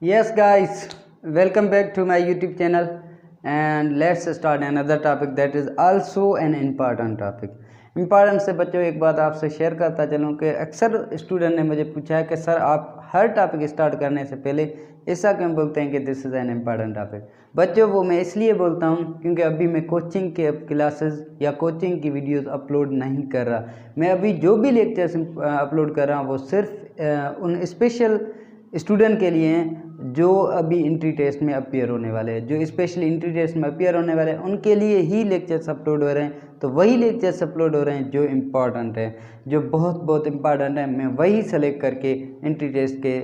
Yes, guys, welcome back to my YouTube channel and let's start another topic that is also an important topic. Important से बच्चों एक बात आपसे share करता चलूँ कि अक्सर स्टूडेंट ने मुझे पूछा है कि सर आप हर टॉपिक स्टार्ट करने से पहले ऐसा क्यों बोलते हैं कि this is an important topic. बच्चों वो मैं इसलिए बोलता हूँ क्योंकि अभी मैं कोचिंग के क्लासेस या कोचिंग की वीडियोस अपलोड नहीं कर रहा। मैं अभी जो भी लेक्चर्स अपलोड कर रहा हूँ वो सिर्फ उन स्पेशल स्टूडेंट के लिए हैं जो अभी एंट्री टेस्ट में अपीयर होने वाले हैं, जो स्पेशली एंट्री टेस्ट में अपीयर होने वाले हैं उनके लिए ही लेक्चर्स अपलोड हो रहे हैं। तो वही लेक्चर्स अपलोड हो रहे हैं जो इम्पॉर्टेंट है, जो बहुत इम्पॉर्टेंट है। मैं वही सेलेक्ट करके एंट्री टेस्ट के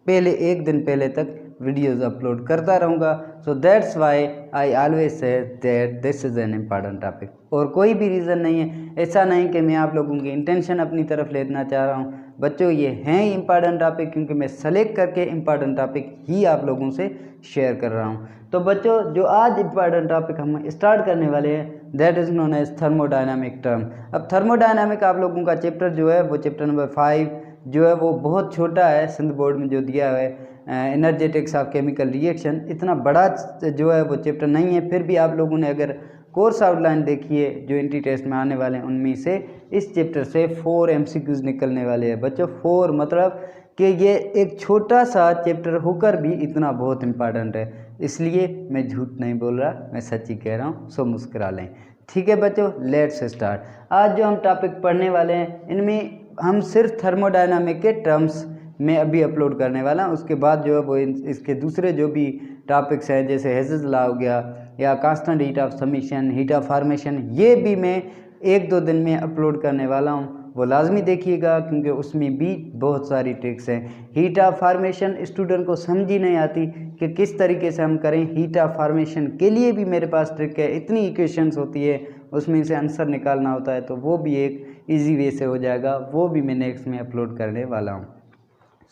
पहले एक दिन पहले तक वीडियोस अपलोड करता रहूँगा। So that's why I always say that this is an important topic, और कोई भी रीज़न नहीं है। ऐसा नहीं कि मैं आप लोगों की इंटेंशन अपनी तरफ लेना चाह रहा हूँ। बच्चों ये हैं इम्पॉर्टेंट टॉपिक क्योंकि मैं सेलेक्ट करके इम्पॉर्टेंट टॉपिक ही आप लोगों से शेयर कर रहा हूँ। तो बच्चों जो आज इम्पॉर्टेंट टॉपिक हम स्टार्ट करने वाले हैं that is known as thermodynamic term. अब थर्मोडायनामिक आप लोगों का चैप्टर जो है वो चैप्टर नंबर 5 जो है वो बहुत छोटा है, सिंध बोर्ड में जो दिया है एनर्जेटिक्स ऑफ केमिकल रिएक्शन, इतना बड़ा जो है वो चैप्टर नहीं है। फिर भी आप लोगों ने अगर कोर्स आउटलाइन देखिए जो एंट्री टेस्ट में आने वाले हैं उनमें से इस चैप्टर से 4 MCQs निकलने वाले हैं। बच्चों 4 मतलब कि ये एक छोटा सा चैप्टर होकर भी इतना बहुत इम्पॉर्टेंट है, इसलिए मैं झूठ नहीं बोल रहा, मैं सच ही कह रहा हूँ। सो मुस्कुरा लें। ठीक है बच्चों, लेट्स स्टार्ट। आज जो हम टॉपिक पढ़ने वाले हैं इनमें हम सिर्फ थर्मोडायनामिक के टर्म्स में अभी अपलोड करने वाला हूँ। उसके बाद जो है वो इसके दूसरे जो भी टॉपिक्स हैं जैसे हेज़ेस लॉ हो गया या constant heat of summation, heat of formation, ये भी मैं 1-2 दिन में अपलोड करने वाला हूँ। वो लाजमी देखिएगा क्योंकि उसमें भी बहुत सारी ट्रिक्स हैं। हीट ऑफ फॉर्मेशन स्टूडेंट को समझ ही नहीं आती कि किस तरीके से हम करें। हीट ऑफ फॉर्मेशन के लिए भी मेरे पास ट्रिक है, इतनी इक्वेशंस होती है उसमें से आंसर निकालना होता है, तो वो भी एक ईजी वे से हो जाएगा, वो भी मैं नेक्स्ट में अपलोड करने वाला हूँ।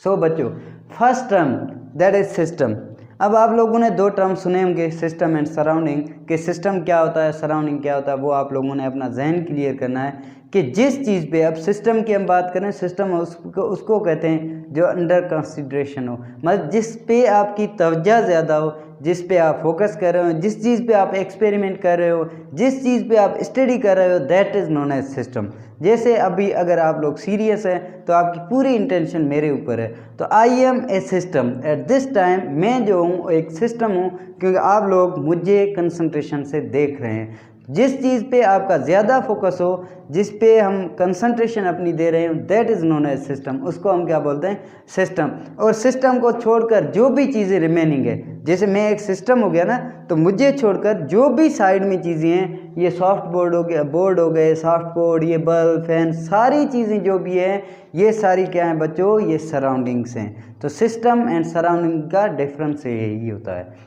सो बच्चों first term that is system. अब आप लोगों ने 2 टर्म सुने होंगे, सिस्टम एंड सराउंडिंग। कि सिस्टम क्या होता है, सराउंडिंग क्या होता है, वो आप लोगों ने अपना जहन क्लियर करना है कि जिस चीज़ पे अब सिस्टम की हम बात करें, सिस्टम उसको कहते हैं जो अंडर कंसिडरेशन हो, मतलब जिस पे आपकी तवज्जो ज़्यादा हो, जिस पे आप फोकस कर रहे हो, जिस चीज़ पे आप एक्सपेरिमेंट कर रहे हो, जिस चीज़ पे आप स्टडी कर रहे हो, that is known as system. जैसे अभी अगर आप लोग सीरियस हैं तो आपकी पूरी इंटेंशन मेरे ऊपर है, तो I am a system at this time. मैं जो हूँ एक सिस्टम हूँ क्योंकि आप लोग मुझे कंसंट्रेशन से देख रहे हैं। जिस चीज़ पे आपका ज़्यादा फोकस हो, जिस पे हम कंसंट्रेशन अपनी दे रहे हो, that is known as system. उसको हम क्या बोलते हैं, सिस्टम। और सिस्टम को छोड़कर जो भी चीज़ें रिमेनिंग है, जैसे मैं एक सिस्टम हो गया ना, तो मुझे छोड़कर जो भी साइड में चीज़ें हैं, ये सॉफ्ट बोर्ड हो गया, बोर्ड हो गए सॉफ्ट बोर्ड, ये बल्ब फैन, सारी चीज़ें जो भी हैं ये सारी क्या हैं बच्चों, ये सराउंडिंग्स हैं। तो सिस्टम एंड सराउंडिंग का डिफरेंस यही होता है।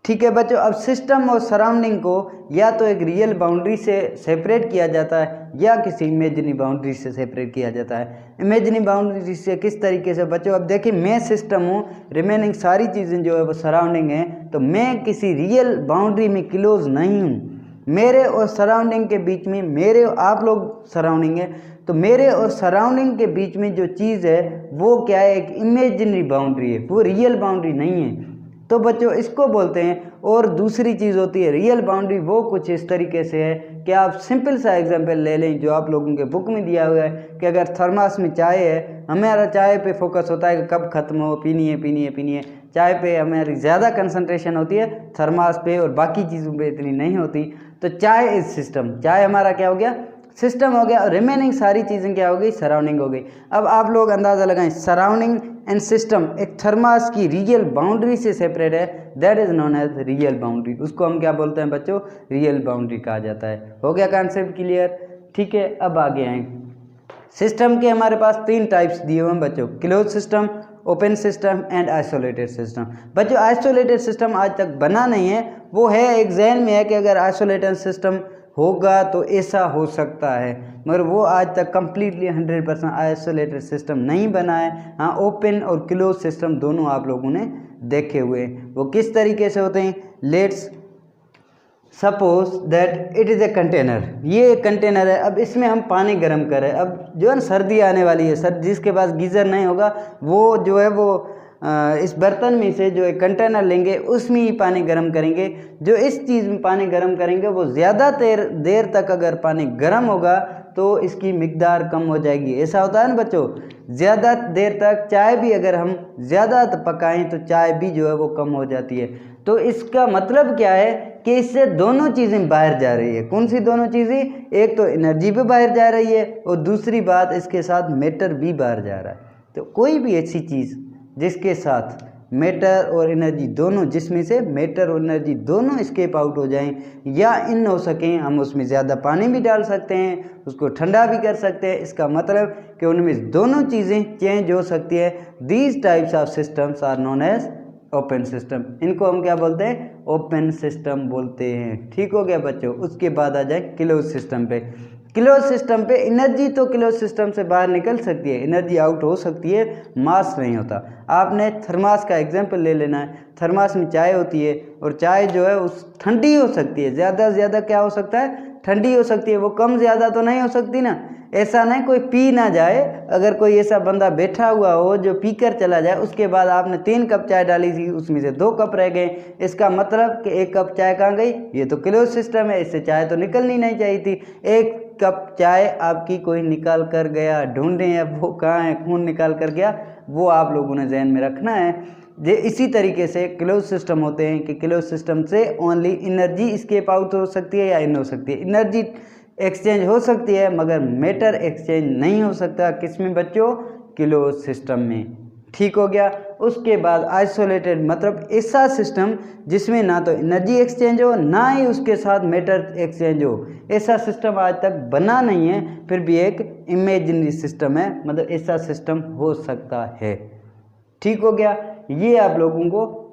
ठीक है बच्चों, अब सिस्टम और सराउंडिंग को या तो एक रियल बाउंड्री से सेपरेट किया जाता है या किसी इमेजिनरी बाउंड्री से सेपरेट किया जाता है। इमेजिनरी बाउंड्री से किस तरीके से बच्चों, अब देखिए मैं सिस्टम हूँ, रिमेनिंग सारी चीज़ें जो है वो सराउंडिंग हैं, तो मैं किसी रियल बाउंड्री में क्लोज नहीं हूँ। मेरे और सराउंडिंग के बीच में, मेरे आप लोग सराउंडिंग है, तो मेरे और सराउंडिंग के बीच में जो चीज़ है वो क्या है, एक इमेजिनरी बाउंड्री है, वो रियल बाउंड्री नहीं है। तो बच्चों इसको बोलते हैं। और दूसरी चीज़ होती है रियल बाउंड्री, वो कुछ इस तरीके से है कि आप सिंपल सा एग्जांपल ले लें जो आप लोगों के बुक में दिया हुआ है कि अगर थर्मास में चाय है, हमारा चाय पे फोकस होता है कि कब ख़त्म हो, पीनी है पीनी है पीनी है। चाय पे हमारी ज़्यादा कंसंट्रेशन होती है, थर्मास पे और बाकी चीज़ों पे इतनी नहीं होती। तो चाय इज सिस्टम, चाय हमारा क्या हो गया, सिस्टम हो गया, और रिमेनिंग सारी चीज़ें क्या हो गई, सराउंडिंग हो गई। अब आप लोग अंदाज़ा लगाएं, सराउंडिंग एंड सिस्टम एक थर्मास की रियल बाउंड्री से सेपरेट है, that is known as real boundary. उसको हम क्या बोलते हैं बच्चों, रियल बाउंड्री कहा जाता है। हो गया कॉन्सेप्ट क्लियर। ठीक है, अब आगे आए। सिस्टम के हमारे पास 3 टाइप्स दिए हुए हैं बच्चों, close system, open system and isolated system. बच्चों आइसोलेटेड सिस्टम आज तक बना नहीं है, वो है एक जहन में है कि अगर आइसोलेटेड सिस्टम होगा तो ऐसा हो सकता है, मगर वो आज तक कम्प्लीटली 100% आइसोलेटेड सिस्टम नहीं बना है। हाँ, ओपन और क्लोज सिस्टम दोनों आप लोगों ने देखे हुए। वो किस तरीके से होते हैं, let's suppose that it is a container. ये एक कंटेनर है, अब इसमें हम पानी गर्म करें। अब जो है ना सर्दी आने वाली है, सर जिसके पास गीज़र नहीं होगा वो जो है वो इस बर्तन में से जो एक कंटेनर लेंगे उसमें ही पानी गर्म करेंगे। जो इस चीज़ में पानी गर्म करेंगे वो ज़्यादा देर तक अगर पानी गर्म होगा तो इसकी मिकदार कम हो जाएगी। ऐसा होता है ना बच्चों, ज़्यादा देर तक चाय भी अगर हम ज़्यादा पकाएं तो चाय भी जो है वो कम हो जाती है। तो इसका मतलब क्या है कि इससे दोनों चीज़ें बाहर जा रही है। कौन सी दोनों चीज़ें? एक तो एनर्जी भी बाहर जा रही है और दूसरी बात इसके साथ मैटर भी बाहर जा रहा है। तो कोई भी ऐसी चीज़ जिसके साथ मैटर और एनर्जी दोनों, जिसमें से मैटर और एनर्जी दोनों एस्केप आउट हो जाएं या इन हो सकें, हम उसमें ज़्यादा पानी भी डाल सकते हैं, उसको ठंडा भी कर सकते हैं। इसका मतलब कि उनमें दोनों चीज़ें चेंज हो सकती है। These types of systems are known as open system. इनको हम क्या बोलते हैं? ओपन सिस्टम बोलते हैं। ठीक हो गया बच्चों। उसके बाद आ जाए क्लोज सिस्टम पे। क्लोज सिस्टम पे एनर्जी तो क्लोज सिस्टम से बाहर निकल सकती है, एनर्जी आउट हो सकती है, मास नहीं होता। आपने थर्मास का एग्जांपल ले लेना है। थर्मास में चाय होती है और चाय जो है उस ठंडी हो सकती है, ज़्यादा से ज़्यादा क्या हो सकता है? ठंडी हो सकती है। वो कम ज़्यादा तो नहीं हो सकती ना। ऐसा नहीं कोई पी ना जाए। अगर कोई ऐसा बंदा बैठा हुआ हो जो पीकर चला जाए, उसके बाद आपने 3 कप चाय डाली थी, उसमें से 2 कप रह गए, इसका मतलब कि 1 कप चाय कहाँ गई? ये तो क्लोज सिस्टम है, इससे चाय तो निकलनी नहीं चाहिए थी। 1 कप चाय आपकी कोई निकाल कर गया, ढूंढें अब वो कहाँ है, कौन निकाल कर गया, वो आप लोगों ने ध्यान में रखना है। जे इसी तरीके से क्लोज सिस्टम होते हैं कि क्लोज सिस्टम से ओनली एनर्जी एस्केप आउट हो सकती है या इन हो सकती है। एनर्जी एक्सचेंज हो सकती है मगर मैटर एक्सचेंज नहीं हो सकता। किसमें बच्चों? क्लोज सिस्टम में। ठीक हो गया। उसके बाद आइसोलेटेड मतलब ऐसा सिस्टम जिसमें ना तो एनर्जी एक्सचेंज हो ना ही उसके साथ मैटर एक्सचेंज हो। ऐसा सिस्टम आज तक बना नहीं है, फिर भी एक इमेजिनरी सिस्टम है, मतलब ऐसा सिस्टम हो सकता है। ठीक हो गया। ये आप लोगों को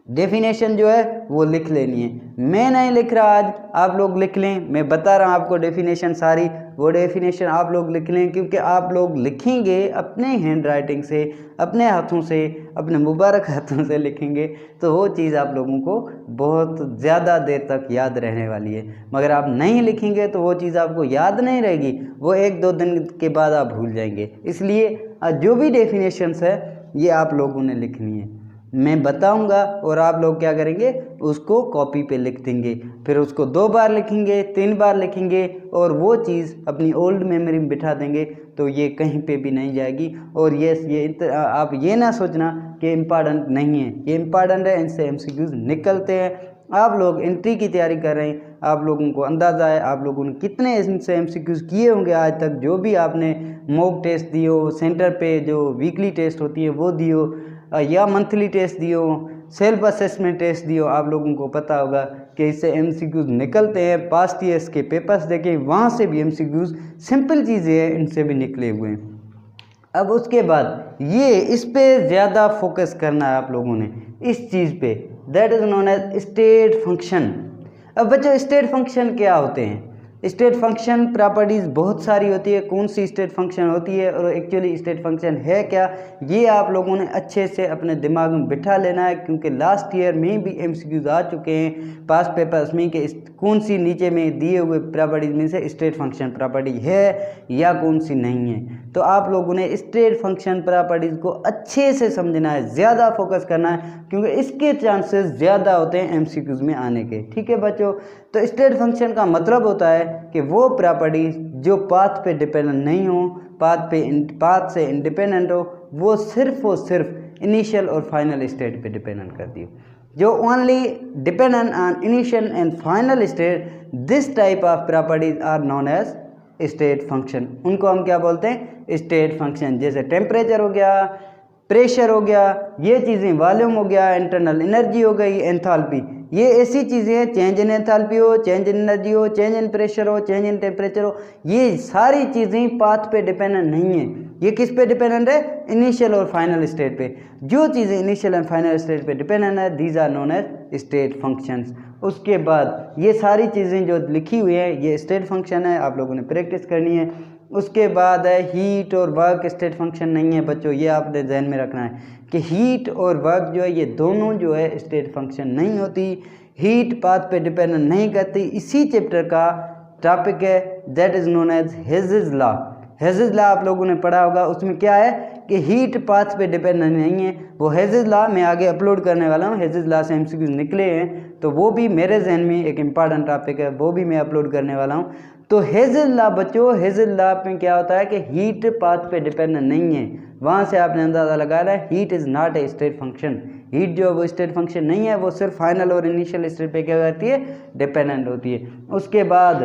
डेफिनेशन जो है वो लिख लेनी है। मैं नहीं लिख रहा आज, आप लोग लिख लें। मैं बता रहा हूँ आपको डेफिनेशन सारी, वो डेफिनेशन आप लोग लिख लें, क्योंकि आप लोग लिखेंगे अपने हैंड राइटिंग से, अपने हाथों से, अपने मुबारक हाथों से लिखेंगे तो वो चीज़ आप लोगों को बहुत ज़्यादा देर तक याद रहने वाली है। मगर आप नहीं लिखेंगे तो वो चीज़ आपको याद नहीं रहेगी, वो 1-2 दिन के बाद आप भूल जाएंगे। इसलिए जो भी डेफिनेशंस है ये आप लोगों ने लिखनी है। मैं बताऊंगा और आप लोग क्या करेंगे? उसको कॉपी पे लिख देंगे, फिर उसको 2 बार लिखेंगे, 3 बार लिखेंगे और वो चीज़ अपनी ओल्ड मेमोरी में बिठा देंगे तो ये कहीं पे भी नहीं जाएगी। और ये आप ये ना सोचना कि इम्पॉर्टेंट नहीं है, ये इम्पॉर्टेंट है, इनसे MCQs निकलते हैं। आप लोग एंट्री की तैयारी कर रहे हैं, आप लोगों को अंदाज़ा है आप लोगों ने कितने इनसे MCQs किए होंगे आज तक। जो भी आपने मॉक टेस्ट दियो, सेंटर पे जो वीकली टेस्ट होती है वो दियो या मंथली टेस्ट दियो, सेल्फ असेसमेंट टेस्ट दियो, आप लोगों को पता होगा कि इससे MCQs निकलते हैं। पास्ट ईयर्स के पेपर्स देखें, वहाँ से भी MCQs सिंपल चीज़ें हैं, इनसे भी निकले हुए हैं। अब उसके बाद ये इस पे ज़्यादा फोकस करना है आप लोगों ने, इस चीज़ पे, that is known as state function. अब बच्चों स्टेट फंक्शन क्या होते हैं? स्टेट फंक्शन प्रॉपर्टीज़ बहुत सारी होती है। कौन सी स्टेट फंक्शन होती है और एक्चुअली स्टेट फंक्शन है क्या, ये आप लोगों ने अच्छे से अपने दिमाग में बिठा लेना है, क्योंकि लास्ट ईयर में भी MCQs आ चुके हैं पास पेपर्स में कि कौन सी नीचे में दिए हुए प्रॉपर्टीज़ में से स्टेट फंक्शन प्रॉपर्टी है या कौन सी नहीं है। तो आप लोगों ने स्टेट फंक्शन प्रॉपर्टीज़ को अच्छे से समझना है, ज़्यादा फोकस करना है, क्योंकि इसके चांसेस ज़्यादा होते हैं MCQs में आने के। ठीक है बच्चों। तो स्टेट फंक्शन का मतलब होता है कि वो प्रॉपर्टीज जो पाथ पे डिपेंडेंट नहीं हो, पाथ से इंडिपेंडेंट हो, वो सिर्फ और सिर्फ इनिशियल और फाइनल स्टेट पे डिपेंडेंट करती हो। जो only dependent on initial and final state, this type of properties are known as state function. उनको हम क्या बोलते हैं? State function. जैसे टेम्परेचर हो गया, प्रेशर हो गया, ये चीज़ें, वॉल्यूम हो गया, इंटरनल एनर्जी हो गई, एंथैल्पी, ये ऐसी चीज़ें हैं, चेंज इन एंथैल्पी हो, चेंज इन एनर्जी हो, चेंज इन प्रेशर हो, चेंज इन टेम्परेचर हो, ये सारी चीज़ें पाथ पे डिपेंडेंट नहीं है। ये किस पे डिपेंडेंट है? इनिशियल और फाइनल स्टेट पे। जो चीज़ें इनिशियल एंड फाइनल स्टेट पे डिपेंडेंट है, these are known as state functions. उसके बाद ये सारी चीज़ें जो लिखी हुई है ये स्टेट फंक्शन है, आप लोगों ने प्रैक्टिस करनी है। उसके बाद है हीट और वर्क, स्टेट फंक्शन नहीं है बच्चों, ये आपने ध्यान में रखना है कि हीट और वर्क जो है ये दोनों जो है स्टेट फंक्शन नहीं होती। हीट पाथ पे डिपेंडेंट नहीं करती। इसी चैप्टर का टॉपिक है that is known as Hess's law. Hess's law आप लोगों ने पढ़ा होगा। उसमें क्या है कि हीट पाथ पे डिपेंडेंट नहीं है। वो हेजेस लॉ मैं आगे अपलोड करने वाला हूँ, हेजेस लॉ से एमसीक्यूज निकले हैं, तो वो भी मेरे जहन में एक इम्पॉर्टेंट टॉपिक है, वो भी मैं अपलोड करने वाला हूँ। तो हेजेस लॉ बच्चों, हेजेस लॉ में क्या होता है कि हीट पाथ पे डिपेंडेंट नहीं है। वहाँ से आपने अंदाज़ा लगाया है heat is not a state function. Heat जो है वो स्टेट फंक्शन नहीं है, वो सिर्फ फाइनल और इनिशियल स्टेट पे क्या करती है, डिपेंडेंट होती है। उसके बाद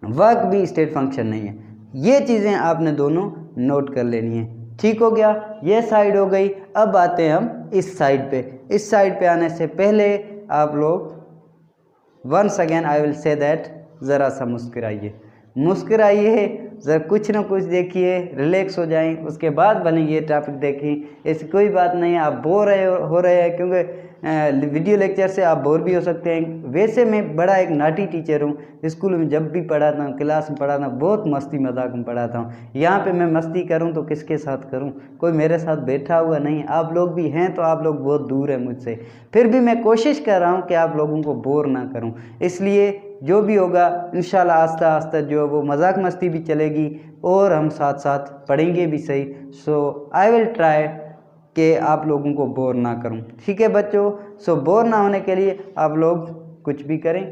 वर्क भी स्टेट फंक्शन नहीं है। ये चीज़ें आपने दोनों नोट कर लेनी है। ठीक हो गया, ये साइड हो गई। अब आते हैं हम इस साइड पे। इस साइड पे आने से पहले आप लोग once again I will say that ज़रा सा मुस्कुराइए, मुस्कुराइए, ज़रा कुछ ना कुछ देखिए, रिलैक्स हो जाएं, उसके बाद भले ये टॉपिक देखें। ऐसी कोई बात नहीं है आप बोर हो रहे हैं, क्योंकि वीडियो लेक्चर से आप बोर भी हो सकते हैं। वैसे मैं बड़ा एक नाटी टीचर हूँ, स्कूल में जब भी पढ़ाता हूँ, क्लास में पढ़ाता हूँ, बहुत मस्ती मजाक में पढ़ाता हूँ। यहाँ पे मैं मस्ती करूँ तो किसके साथ करूँ, कोई मेरे साथ बैठा हुआ नहीं। आप लोग भी हैं तो आप लोग बहुत दूर हैं मुझसे, फिर भी मैं कोशिश कर रहा हूँ कि आप लोगों को बोर ना करूँ। इसलिए जो भी होगा इंशाल्लाह आस्ता आस्ता जो है वो मजाक मस्ती भी चलेगी और हम साथ साथ पढ़ेंगे भी सही। सो आई विल ट्राई कि आप लोगों को बोर ना करूं। ठीक है बच्चों, सो बोर ना होने के लिए आप लोग कुछ भी करें।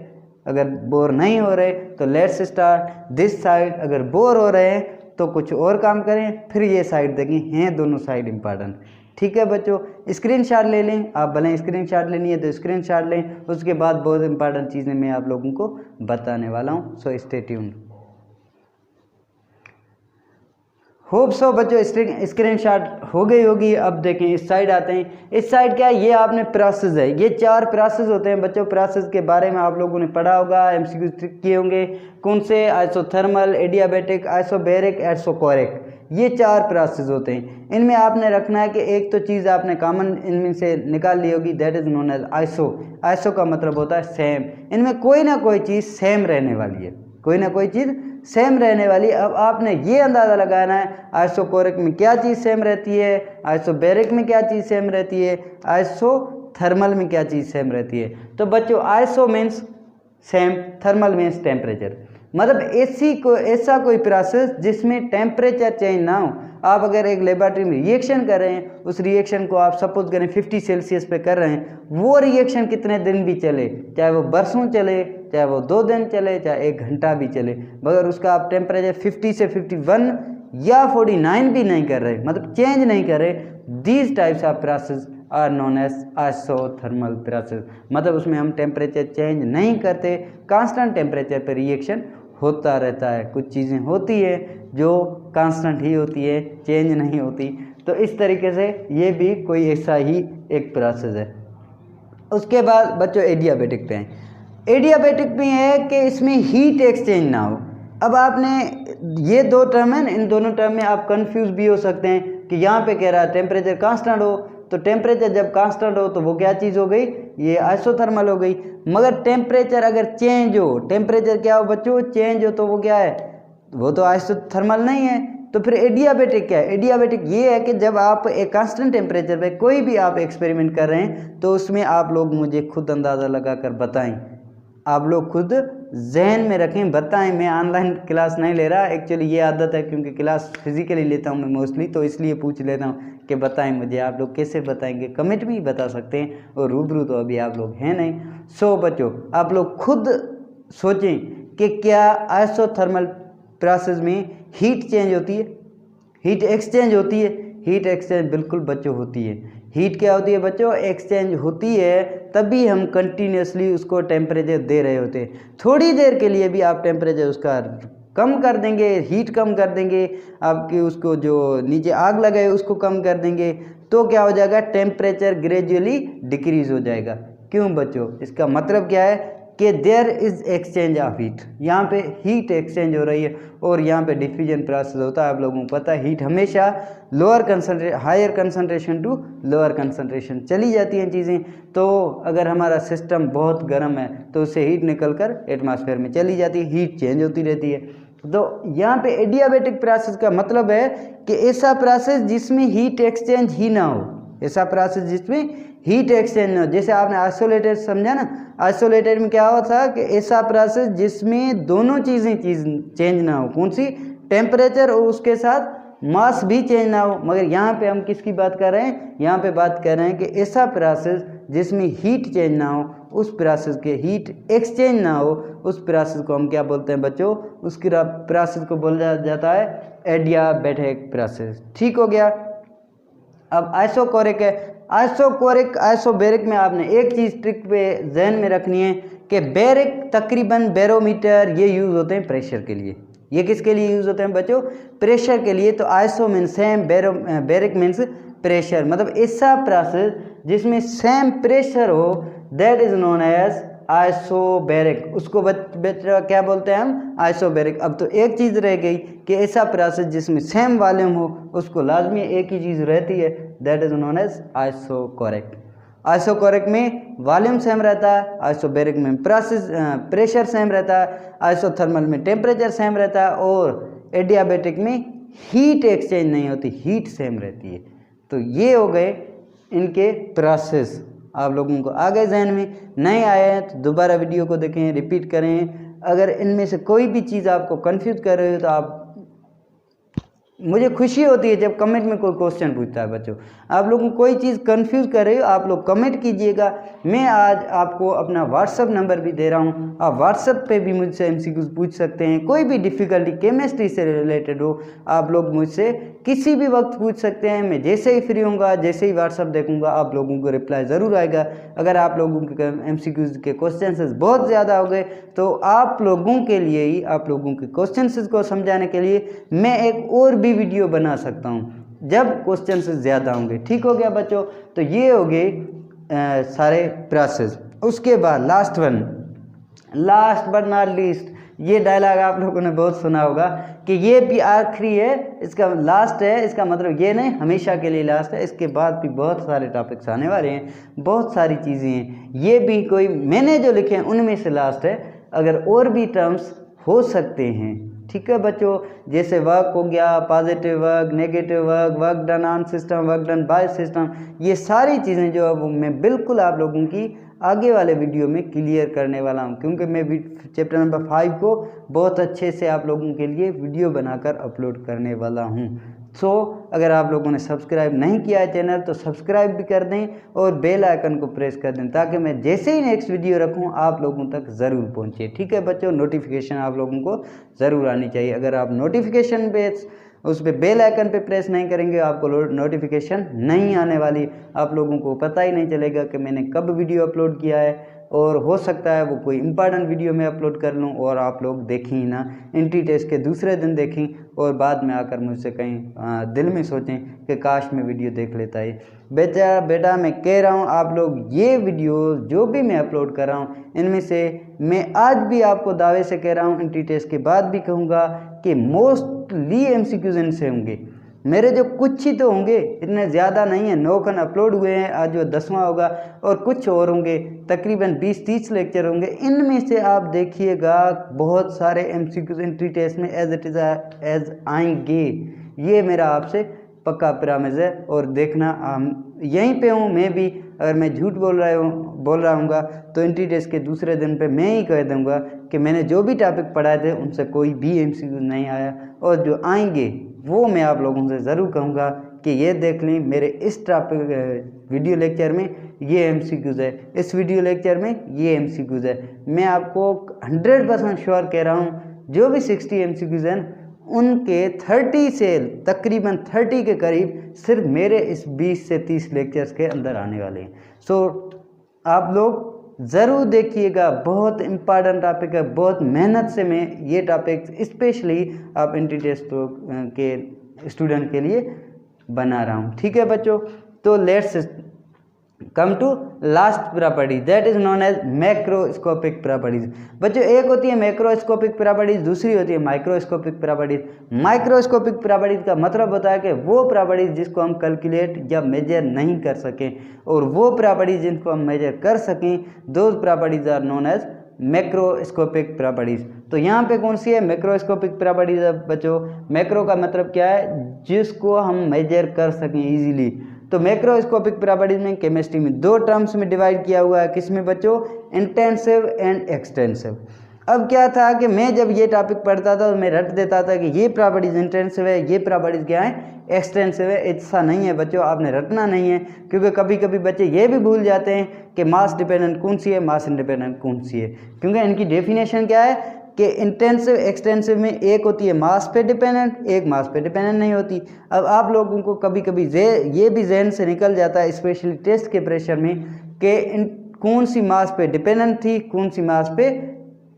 अगर बोर नहीं हो रहे तो लेट्स स्टार्ट दिस साइड। अगर बोर हो रहे हैं तो कुछ और काम करें, फिर ये साइड देखें, हैं दोनों साइड इंपॉर्टेंट। ठीक है बच्चों, स्क्रीनशॉट ले लें, आप भले स्क्रीनशॉट लेनी है तो स्क्रीनशॉट लें। उसके बाद बहुत इंपॉर्टेंट चीज़ें मैं आप लोगों को बताने वाला हूँ, so stay tuned. Hope so बच्चों स्क्रीनशॉट हो गई होगी। अब देखें इस साइड आते हैं। इस साइड क्या है, ये आपने प्रोसेस है, ये 4 प्रोसेस होते हैं बच्चों। प्रोसेस के बारे में आप लोगों ने पढ़ा होगा, एमसीक्यू किए होंगे। कौन से, आइसोथर्मल, एडियाबैटिक, आइसोबैरिक, आइसोकोरिक, ये 4 प्रोसेस होते हैं। इनमें आपने रखना है कि एक तो चीज़ आपने कॉमन इनमें से निकाल ली होगी, that is known as iso. Iso का मतलब होता है सेम। इनमें कोई ना कोई चीज़ सेम रहने वाली है, कोई ना कोई चीज़ सेम रहने वाली। अब आपने ये अंदाज़ा लगाना है आइसोकोरिक में क्या चीज़ सेम रहती है, आइसोबैरिक में क्या चीज़ सेम रहती है, आइसोथर्मल में क्या चीज़ सेम रहती है। तो बच्चों iso means same, thermal means temperature. मतलब ऐसा कोई प्रोसेस जिसमें टेम्परेचर चेंज ना हो। आप अगर एक लेबोरेटरी में रिएक्शन कर रहे हैं, उस रिएक्शन को आप सपोज करें 50 सेल्सियस पे कर रहे हैं, वो रिएक्शन कितने दिन भी चले, चाहे वो बरसों चले, चाहे वो 2 दिन चले, चाहे 1 घंटा भी चले, मगर उसका आप टेम्परेचर 50 से 51 या 49 भी नहीं कर रहे, मतलब चेंज नहीं कर रहे, these types of process are known as isothermal process. मतलब उसमें हम टेम्परेचर चेंज नहीं करते, कांस्टेंट टेम्परेचर पर रिएक्शन होता रहता है। कुछ चीज़ें होती है जो कांस्टेंट ही होती है, चेंज नहीं होती। तो इस तरीके से ये भी कोई ऐसा ही एक प्रोसेस है। उसके बाद बच्चों एडियाबैटिक पे हैं। एडियाबैटिक में है कि इसमें हीट एक्सचेंज ना हो। अब आपने ये 2 टर्म है, इन दोनों टर्म में आप कंफ्यूज भी हो सकते हैं कि यहाँ पे कह रहा है टेम्परेचर कांस्टेंट हो, तो टेम्परेचर जब कांस्टेंट हो तो वो क्या चीज़ हो गई, ये आइसोथर्मल हो गई। मगर टेम्परेचर अगर चेंज हो, टेम्परेचर क्या हो बच्चों, चेंज हो, तो वो क्या है, वो तो आइसोथर्मल नहीं है। तो फिर एडियाबैटिक क्या है, एडियाबैटिक ये है कि जब आप एक कांस्टेंट टेम्परेचर पे कोई भी आप एक्सपेरिमेंट कर रहे हैं तो उसमें आप लोग मुझे खुद अंदाज़ा लगा कर बताएं, आप लोग खुद जहन में रखें, बताएं। मैं ऑनलाइन क्लास नहीं ले रहा, एक्चुअली ये आदत है क्योंकि क्लास फिजिकली लेता हूँ मैं मोस्टली, तो इसलिए पूछ लेता हूँ कि बताएं मुझे। आप लोग कैसे बताएंगे, कमेंट में ही बता सकते हैं, और रूबरू तो अभी आप लोग हैं नहीं। सो बच्चों आप लोग खुद सोचें कि क्या आइसोथर्मल प्रोसेस में हीट चेंज होती है, हीट एक्सचेंज होती है। हीट एक्सचेंज बिल्कुल बच्चों होती है। हीट क्या होती है बच्चों, एक्सचेंज होती है, तभी हम कंटिन्यूसली उसको टेम्परेचर दे रहे होते हैं। थोड़ी देर के लिए भी आप टेम्परेचर उसका कम कर देंगे, हीट कम कर देंगे, आपकी उसको जो नीचे आग लगाए उसको कम कर देंगे, तो क्या हो जाएगा, टेम्परेचर ग्रेजुअली डिक्रीज हो जाएगा। क्यों बच्चों, इसका मतलब क्या है कि there is exchange of heat, यहाँ पे हीट एक्सचेंज हो रही है और यहाँ पे डिफ्यूजन प्रोसेस होता है। आप लोगों को पता है हीट हमेशा higher concentration to lower concentration चली जाती हैं चीज़ें। तो अगर हमारा सिस्टम बहुत गर्म है तो उससे हीट निकल कर एटमॉस्फेयर में चली जाती है, हीट चेंज होती रहती है। तो यहाँ पे एडियाबैटिक प्रोसेस का मतलब है कि ऐसा प्रोसेस जिसमें हीट एक्सचेंज ही ना हो, ऐसा प्रोसेस जिसमें हीट एक्सचेंज ना हो। जैसे आपने आइसोलेटेड समझा ना, आइसोलेटेड में क्या होता है कि ऐसा प्रोसेस जिसमें दोनों चीज़ें चेंज ना हो। कौन सी, टेम्परेचर और उसके साथ मास भी चेंज ना हो। मगर यहाँ पे हम किसकी बात कर रहे हैं, यहाँ पे बात कर रहे हैं कि ऐसा प्रोसेस जिसमें हीट चेंज ना हो, उस प्रोसेस के हीट एक्सचेंज ना हो, उस प्रोसेस को हम क्या बोलते हैं बच्चों, उसकी प्रोसेस को बोला जाता है एडियाबैटिक प्रोसेस। ठीक हो गया। अब आइसोकोरिक है। आइसोबैरिक में आपने एक चीज़ ट्रिक पे जहन में रखनी है कि बैरिक तकरीबन बैरोमीटर ये यूज़ होते हैं प्रेशर के लिए। ये किसके लिए यूज़ होते हैं बच्चों, प्रेशर के लिए। तो iso mean same, baric means pressure, मतलब ऐसा प्रोसेस जिसमें सेम प्रेशर हो, that is known as isobaric. उसको बच्चा क्या बोलते हैं हम, आइसोबैरिक। अब तो एक चीज़ रह गई कि ऐसा प्रोसेस जिसमें सेम वॉल्यूम हो, उसको लाजमी एक ही चीज़ रहती है, that is known as isochoric. Isochoric में वॉल्यूम सेम रहता है, आइसोबैरिक में प्रेशर सेम रहता है, आइसोथर्मल में टेम्परेचर सेम रहता है, और एडियाबैटिक में हीट एक्सचेंज नहीं होती, हीट सेम रहती है। तो ये हो गए इनके प्रोसेस। आप लोगों को आ गए जहन में, नहीं आए हैं तो दोबारा वीडियो को देखें, रिपीट करें। अगर इनमें से कोई भी चीज़ आपको कंफ्यूज कर रही हो तो आप, मुझे खुशी होती है जब कमेंट में कोई क्वेश्चन पूछता है बच्चों। आप लोगों को कोई चीज़ कंफ्यूज कर रही हो, आप लोग कमेंट कीजिएगा। मैं आज आपको अपना व्हाट्सअप नंबर भी दे रहा हूँ, आप व्हाट्सअप पे भी मुझसे एमसीक्यूज पूछ सकते हैं। कोई भी डिफ़िकल्टी केमिस्ट्री से रिलेटेड हो, आप लोग मुझसे किसी भी वक्त पूछ सकते हैं। मैं जैसे ही फ्री होऊंगा, जैसे ही व्हाट्सअप देखूंगा, आप लोगों को रिप्लाई ज़रूर आएगा। अगर आप लोगों के एमसीक्यूज के क्वेश्चन बहुत ज़्यादा हो गए तो आप लोगों के लिए ही, आप लोगों के क्वेश्चन को समझाने के लिए मैं एक और भी वीडियो बना सकता हूँ जब क्वेश्चन ज़्यादा होंगे। ठीक हो गया बच्चों। तो ये हो गए सारे प्रोसेस। उसके बाद last one, last but not least, ये डायलॉग आप लोगों ने बहुत सुना होगा कि ये भी आखिरी है, इसका लास्ट है। इसका मतलब ये नहीं हमेशा के लिए लास्ट है, इसके बाद भी बहुत सारे टॉपिक्स आने वाले हैं, बहुत सारी चीज़ें हैं। ये भी कोई मैंने जो लिखे हैं उनमें से लास्ट है। अगर और भी टर्म्स हो सकते हैं, ठीक है बच्चों, जैसे वर्क हो गया, positive work, negative work, work done on system, work done by system, ये सारी चीज़ें जो है वो मैं बिल्कुल आप लोगों की आगे वाले वीडियो में क्लियर करने वाला हूं, क्योंकि मैं चैप्टर नंबर 5 को बहुत अच्छे से आप लोगों के लिए वीडियो बनाकर अपलोड करने वाला हूं। सो अगर आप लोगों ने सब्सक्राइब नहीं किया है चैनल तो सब्सक्राइब भी कर दें और बेल आइकन को प्रेस कर दें, ताकि मैं जैसे ही नेक्स्ट वीडियो रखूं आप लोगों तक ज़रूर पहुंचे। ठीक है बच्चों, नोटिफिकेशन आप लोगों को ज़रूर आनी चाहिए। अगर आप नोटिफिकेशन पे उस पर बेल आइकन पे प्रेस नहीं करेंगे, आपको नोटिफिकेशन नहीं आने वाली, आप लोगों को पता ही नहीं चलेगा कि मैंने कब वीडियो अपलोड किया है। और हो सकता है वो कोई इंपॉर्टेंट वीडियो में अपलोड कर लूँ और आप लोग देखें ही ना, एंट्री टेस्ट के दूसरे दिन देखें और बाद में आकर मुझसे कहीं दिल में सोचें कि काश मैं वीडियो देख लेता है। बेटा मैं कह रहा हूँ, आप लोग ये वीडियो जो भी मैं अपलोड कर रहा हूँ, इनमें से मैं आज भी आपको दावे से कह रहा हूँ, एंट्री टेस्ट के बाद भी कहूँगा कि मोस्टली एमसीक्यूज इनसे होंगे। मेरे जो कुछ ही तो होंगे, इतने ज़्यादा नहीं है। 9 खन अपलोड हुए हैं, आज जो 10वां होगा, और कुछ और होंगे, तकरीबन 20-30 लेक्चर होंगे। इनमें से आप देखिएगा बहुत सारे एमसीक्यूज एंट्री टेस्ट में एज इट इज़ एज आएंगे। ये मेरा आपसे पक्का प्रॉमिस है। और देखना यहीं पे हूँ मैं भी, अगर मैं झूठ बोल रहा हूँगा तो एंट्री टेस्ट के दूसरे दिन पे मैं ही कह दूँगा कि मैंने जो भी टॉपिक पढ़ाए थे उनसे कोई भी एमसीक्यू नहीं आया, और जो आएंगे वो मैं आप लोगों से ज़रूर कहूँगा कि ये देख लें मेरे इस टॉपिक वीडियो लेक्चर में ये एमसीक्यूज़ है, इस वीडियो लेक्चर में ये एमसीक्यूज़ है। मैं आपको 100% श्योर कह रहा हूँ, जो भी 60 एमसीक्यूज़ हैं उनके 30 से तकरीबन 30 के करीब सिर्फ मेरे इस 20 से 30 लेक्चर्स के अंदर आने वाले हैं। सो आप लोग ज़रूर देखिएगा, बहुत इम्पॉर्टेंट टॉपिक है, बहुत मेहनत से मैं ये टॉपिक स्पेशली आप एंट्री टेस्ट के स्टूडेंट के लिए बना रहा हूँ। ठीक है बच्चों, तो let's come to last property, that is known as macroscopic properties. बच्चों एक होती है मैक्रोस्कोपिक प्रॉपर्टीज, दूसरी होती है माइक्रोस्कोपिक प्रॉपर्टीज। माइक्रोस्कोपिक प्रॉपर्टीज का मतलब होता है कि वो प्रॉपर्टीज जिसको हम कैलकुलेट या मेजर नहीं कर सकें, और वो प्रॉपर्टीज जिनको हम मेजर कर सकें, दो properties are known as macroscopic properties. तो यहाँ पे कौन सी है मैक्रोस्कोपिक प्रॉपर्टीज? बच्चों मैक्रो का मतलब क्या है? जिसको हम मेजर कर सकें इजीली। तो मैक्रोस्कोपिक प्रॉपर्टीज में केमिस्ट्री में 2 टर्म्स में डिवाइड किया हुआ है। किस में बच्चों? Intensive and extensive. अब क्या था कि मैं जब ये टॉपिक पढ़ता था तो मैं रट देता था कि ये प्रॉपर्टीज इंटेंसिव है, ये प्रॉपर्टीज क्या है एक्सटेंसिव है। ऐसा नहीं है बच्चों, आपने रटना नहीं है, क्योंकि कभी कभी बच्चे ये भी भूल जाते हैं कि मास डिपेंडेंट कौन सी है, मास इंडिपेंडेंट कौन सी है, क्योंकि इनकी डेफिनेशन क्या है कि इंटेंसिव एक्सटेंसिव में एक होती है मास पे डिपेंडेंट, एक मास पे डिपेंडेंट नहीं होती। अब आप लोगों को कभी कभी ये भी जहन से निकल जाता है स्पेशली टेस्ट के प्रेशर में कि कौन सी मास पे डिपेंडेंट थी, कौन सी मास पे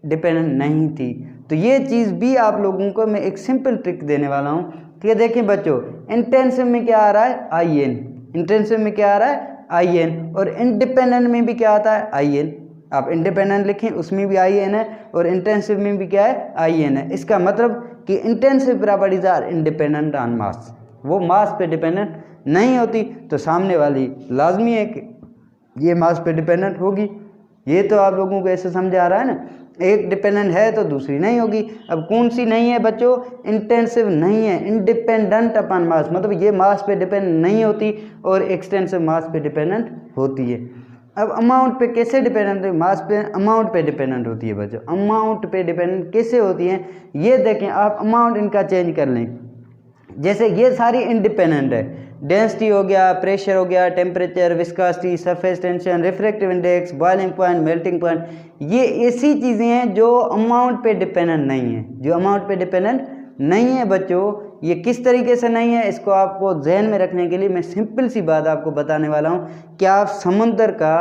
डिपेंडेंट नहीं थी। तो ये चीज़ भी आप लोगों को मैं एक सिंपल ट्रिक देने वाला हूँ कि देखें बच्चों, इंटेंसिव में क्या आ रहा है आई एन, इंटेंसिव में क्या आ रहा है आई एन, और इंडिपेंडेंट में भी क्या आता है आई एन। आप इंडिपेंडेंट लिखें उसमें भी आई एन है और इंटेंसिव में भी क्या है आई एन है। इसका मतलब कि intensive properties are independent on mass, वो मास पे डिपेंडेंट नहीं होती। तो सामने वाली लाजमी है कि ये मास पे डिपेंडेंट होगी। ये तो आप लोगों को ऐसे समझ आ रहा है ना, एक डिपेंडेंट है तो दूसरी नहीं होगी। अब कौन सी नहीं है बच्चों, इंटेंसिव नहीं है, इंडिपेंडेंट अपॉन मास, मतलब ये मास पे डिपेंड नहीं होती और एक्सटेंसिव मास पे डिपेंडेंट होती है। अब अमाउंट पे कैसे डिपेंडेंट है, मास पे अमाउंट पे डिपेंडेंट होती है बच्चों। अमाउंट पे डिपेंडेंट कैसे होती है ये देखें, आप अमाउंट इनका चेंज कर लें। जैसे ये सारी इंडिपेंडेंट है, डेंसिटी हो गया, प्रेशर हो गया, temperature, viscosity, surface tension, refractive index, boiling point, melting point, ये ऐसी चीज़ें हैं जो अमाउंट पे डिपेंडेंट नहीं है, जो अमाउंट पे डिपेंडेंट नहीं है बच्चों। ये किस तरीके से नहीं है, इसको आपको जहन में रखने के लिए मैं सिंपल सी बात आपको बताने वाला हूँ कि आप समुंदर का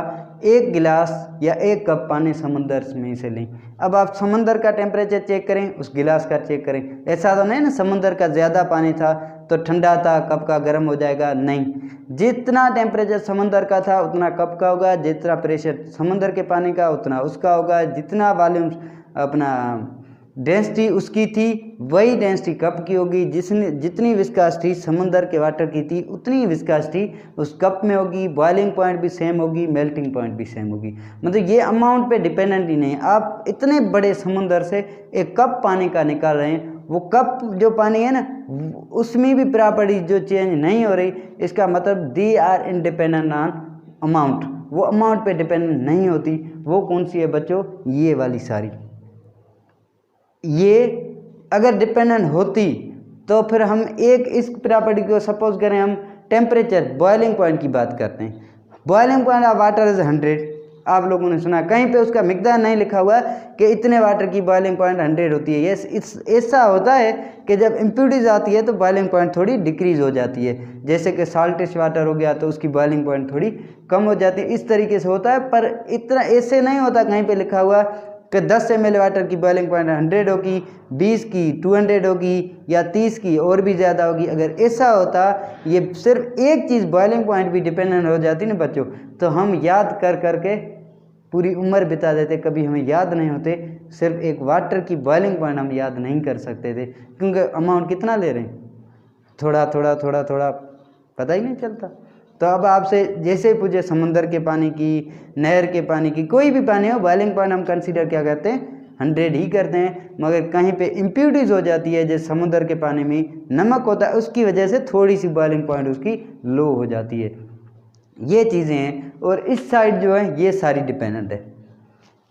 एक गिलास या एक कप पानी समुंदर में से लें। अब आप समंदर का टेम्परेचर चेक करें, उस गिलास का चेक करें। ऐसा तो नहीं ना समुंदर का ज़्यादा पानी था तो ठंडा था कप का गर्म हो जाएगा, नहीं। जितना टेम्परेचर समंदर का था उतना कप का होगा, जितना प्रेशर समंदर के पानी का उतना उसका होगा, जितना वॉल्यूम अपना डेंसिटी उसकी थी वही डेंसिटी कप की होगी, जितनी विस्कोसिटी समंदर के वाटर की थी उतनी विस्कोसिटी उस कप में होगी, बॉइलिंग पॉइंट भी सेम होगी, मेल्टिंग पॉइंट भी सेम होगी। मतलब ये अमाउंट पे डिपेंडेंट ही नहीं है। आप इतने बड़े समुंदर से एक कप पानी का निकाल रहे हैं, वो कप जो पानी है ना उसमें भी प्रॉपर्टी जो चेंज नहीं हो रही, इसका मतलब they are independent on amount, वो अमाउंट पे डिपेंडेंट नहीं होती। वो कौन सी है बच्चों, ये वाली सारी। ये अगर डिपेंडेंट होती तो फिर हम एक इस प्रॉपर्टी को सपोज करें, हम टेम्परेचर बॉइलिंग पॉइंट की बात करते हैं। Boiling point of water is 100, आप लोगों ने सुना, कहीं पे उसका मिकदार नहीं लिखा हुआ कि इतने वाटर की बॉइलिंग पॉइंट 100 होती है। यस, ऐसा होता है कि जब इम्प्यूरिटीज आती है तो बॉइलिंग पॉइंट थोड़ी डिक्रीज हो जाती है, जैसे कि साल्टिश वाटर हो गया तो उसकी बॉइलिंग पॉइंट थोड़ी कम हो जाती है, इस तरीके से होता है। पर इतना ऐसे नहीं होता कहीं पे लिखा हुआ कि 10 ml वाटर की बॉइलिंग पॉइंट 100 होगी, 20 की 200 होगी या 30 की और भी ज़्यादा होगी। अगर ऐसा होता, ये सिर्फ एक चीज़ बॉइलिंग पॉइंट भी डिपेंडेंट हो जाती ना बच्चों, तो हम याद कर करके पूरी उम्र बिता देते, कभी हमें याद नहीं होते। सिर्फ एक वाटर की बॉइलिंग पॉइंट हम याद नहीं कर सकते थे, क्योंकि अमाउंट कितना ले रहे हैं, थोड़ा थोड़ा थोड़ा थोड़ा पता ही नहीं चलता। तो अब आपसे जैसे पूछे समुंदर के पानी की, नहर के पानी की, कोई भी पानी हो, बॉइलिंग पॉइंट हम कंसीडर क्या करते हैं 100 ही करते हैं। मगर कहीं पे इम्प्यूरिटीज हो जाती है, जैसे समुंदर के पानी में नमक होता है, उसकी वजह से थोड़ी सी बॉइलिंग पॉइंट उसकी लो हो जाती है। ये चीज़ें हैं। और इस साइड जो है ये सारी डिपेंडेंट है।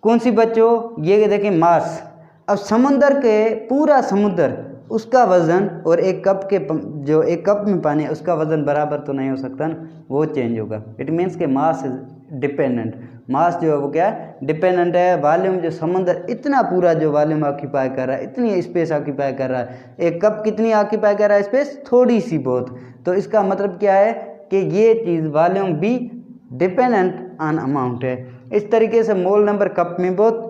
कौन सी बच्चों, ये देखें मास। अब समुंदर के पूरा समुंदर उसका वज़न और एक कप के जो एक कप में पानी है उसका वज़न बराबर तो नहीं हो सकता ना, वो चेंज होगा। इट मीन्स के मास इज डिपेंडेंट। मास जो है वो क्या है, डिपेंडेंट है। वॉल्यूम जो समुंदर इतना पूरा जो वॉल्यूम ऑक्यूपाई कर रहा है, इतनी स्पेस ऑक्यूपाई कर रहा है, एक कप कितनी ऑक्यूपाई कर रहा है स्पेस, थोड़ी सी बहुत। तो इसका मतलब क्या है कि ये चीज़ वॉल्यूम भी डिपेंडेंट ऑन अमाउंट है। इस तरीके से मोल नंबर कप में बहुत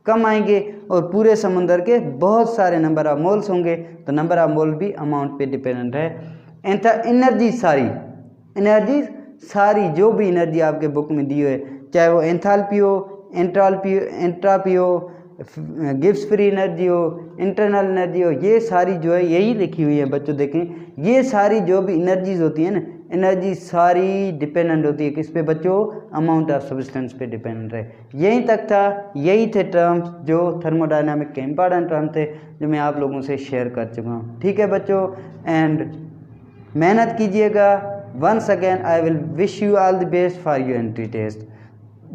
कम आएंगे और पूरे समुंदर के बहुत सारे नंबर ऑफ मोल्स होंगे, तो नंबर ऑफ मोल भी अमाउंट पे डिपेंडेंट है। एनर्जी सारी जो भी एनर्जी आपके बुक में दी है, चाहे वो एंथैल्पी हो, एंट्रोपी हो, गिब्स फ्री एनर्जी हो, इंटरनल एनर्जी हो, ये सारी जो है यही लिखी हुई है बच्चों। देखें ये सारी जो भी एनर्जीज होती है ना, एनर्जी सारी डिपेंडेंट होती है किस पे बच्चों, अमाउंट ऑफ सब्सटेंस पे डिपेंडेंट है। यहीं तक था, यही थे टर्म्स जो थर्मोडायनामिक के इंपॉर्टेंट टर्म थे जो मैं आप लोगों से शेयर कर चुका हूँ। ठीक है बच्चों, एंड मेहनत कीजिएगा। Once again I will wish you all the best for your entry test.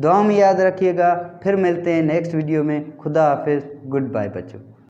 दुआ में याद रखिएगा। फिर मिलते हैं नेक्स्ट वीडियो में। खुदा हाफिज़, गुड बाय बच्चों।